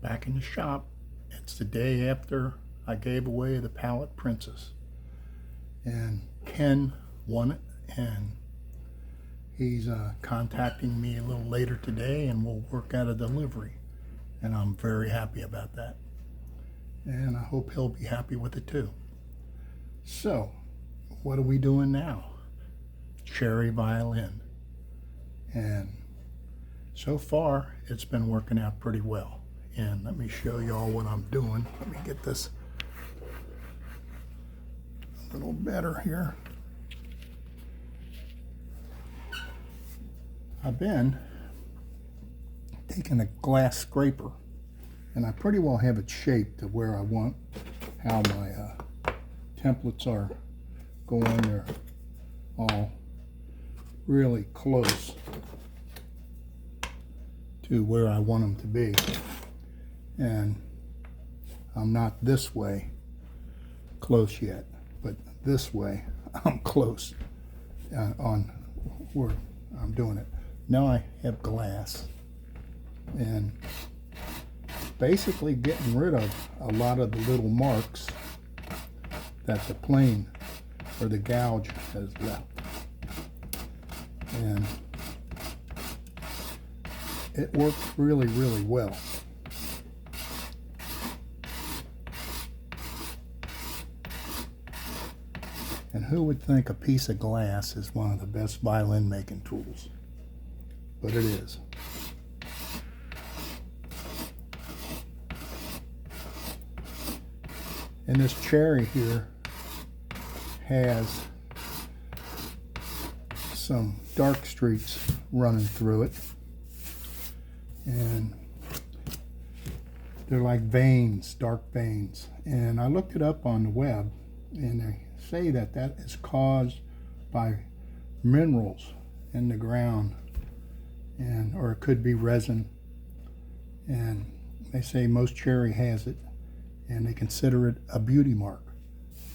back in the shop. It's the day after I gave away the Palette Princess. And Ken won it, and he's contacting me a little later today, and we'll work out a delivery. And I'm very happy about that. And I hope he'll be happy with it too. So, what are we doing now? Cherry violin. And so far, it's been working out pretty well. And let me show you all what I'm doing. Let me get this a little better here. I've been taking a glass scraper, and I pretty well have it shaped to where I want how my templates are going. They're all really close to where I want them to be. And I'm not this way close yet, but this way I'm close on where I'm doing it. Now I have glass, and basically getting rid of a lot of the little marks that the plane or the gouge has left. And it works really, really well. And who would think a piece of glass is one of the best violin making tools? But it is. And this cherry here has some dark streaks running through it. And they're like veins, dark veins. And I looked it up on the web, and they say that that is caused by minerals in the ground, and or it could be resin. And they say most cherry has it, and they consider it a beauty mark,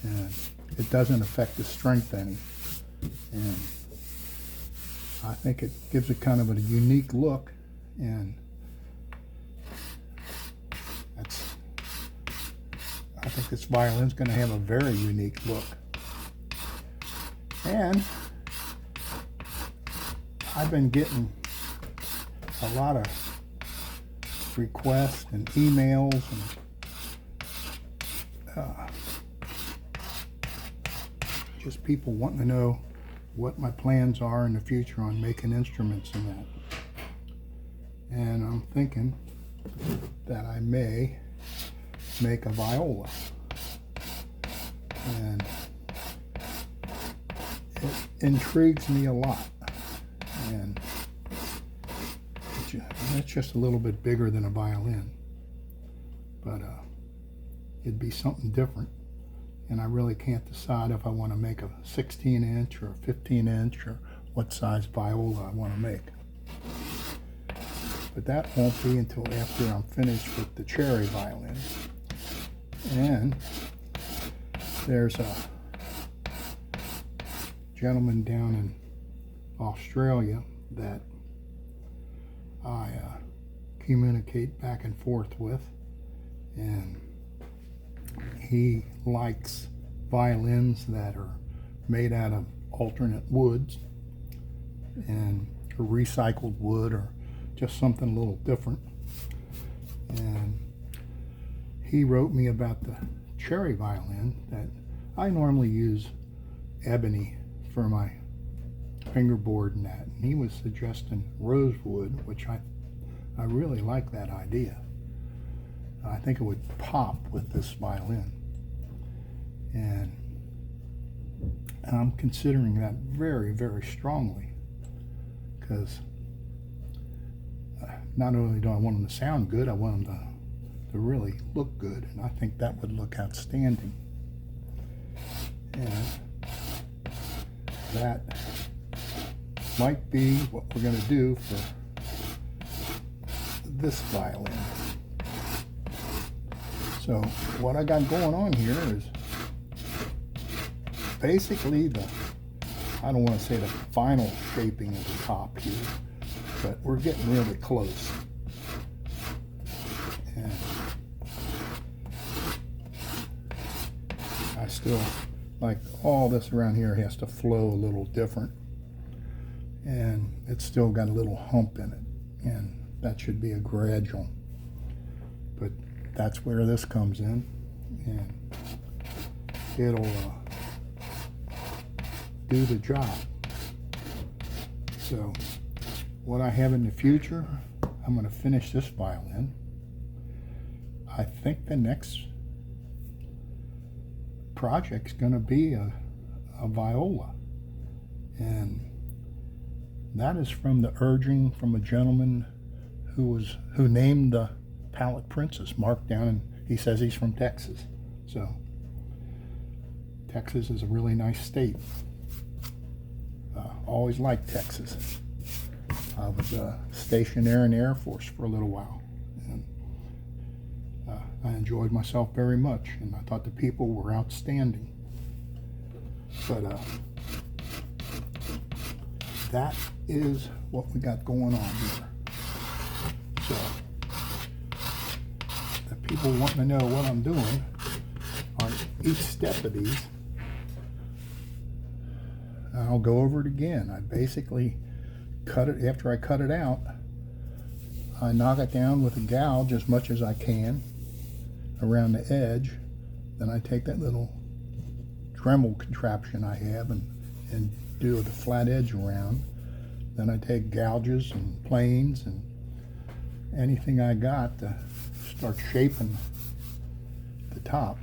and it doesn't affect the strength any. And I think it gives it kind of a unique look, and I think this violin's going to have a very unique look. And I've been getting a lot of requests and emails and just people wanting to know what my plans are in the future on making instruments and that. And I'm thinking that I may make a viola. And it intrigues me a lot. And it's just a little bit bigger than a violin. But it'd be something different. And I really can't decide if I want to make a 16-inch or a 15-inch or what size viola I want to make. But that won't be until after I'm finished with the cherry violin. And there's a gentleman down in Australia that I communicate back and forth with, and he likes violins that are made out of alternate woods and recycled wood or just something a little different. And he wrote me about the cherry violin that I normally use ebony for my fingerboard and that. And he was suggesting rosewood, which I really like that idea. I think it would pop with this violin. And I'm considering that very, very strongly, because not only do I want them to sound good, I want them to really look good, and I think that would look outstanding. And that might be what we're going to do for this violin. So what I got going on here is basically I don't want to say the final shaping of the top here, but we're getting really close. And still, like all this around here has to flow a little different, and it's still got a little hump in it, and that should be a gradual, but that's where this comes in, and it'll do the job. So what I have in the future, I'm going to finish this violin. I think the next project's going to be a viola, and that is from the urging from a gentleman who named the palette princess, Mark down, and he says he's from Texas. So Texas is a really nice state. Always liked Texas. I was stationed there in the Air Force for a little while, and I enjoyed myself very much, and I thought the people were outstanding. But that is what we got going on here. So the people wanting to know what I'm doing on each step of these, I'll go over it again. I basically cut it. After I cut it out, I knock it down with a gouge as much as I can around the edge. Then I take that little Dremel contraption I have and do the flat edge around. Then I take gouges and planes and anything I got to start shaping the top.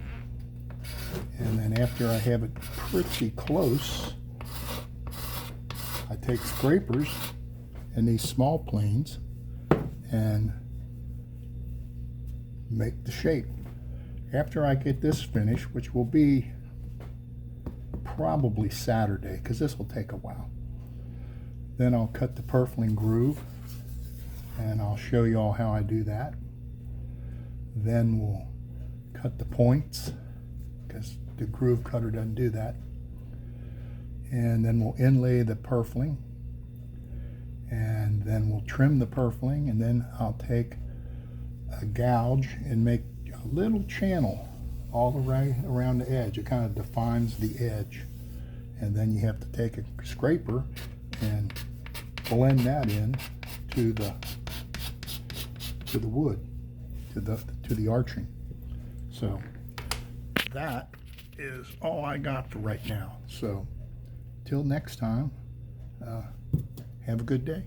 And then after I have it pretty close, I take scrapers and these small planes and make the shape. After I get this finished, which will be probably Saturday, because this will take a while, then I'll cut the purfling groove, and I'll show you all how I do that. Then we'll cut the points, because the groove cutter doesn't do that. And then we'll inlay the purfling, and then we'll trim the purfling, and then I'll take a gouge and make a little channel all the way around the edge. It kind of defines the edge, and then you have to take a scraper and blend that in to the wood, to the arching. So that is all I got for right now. So till next time, have a good day.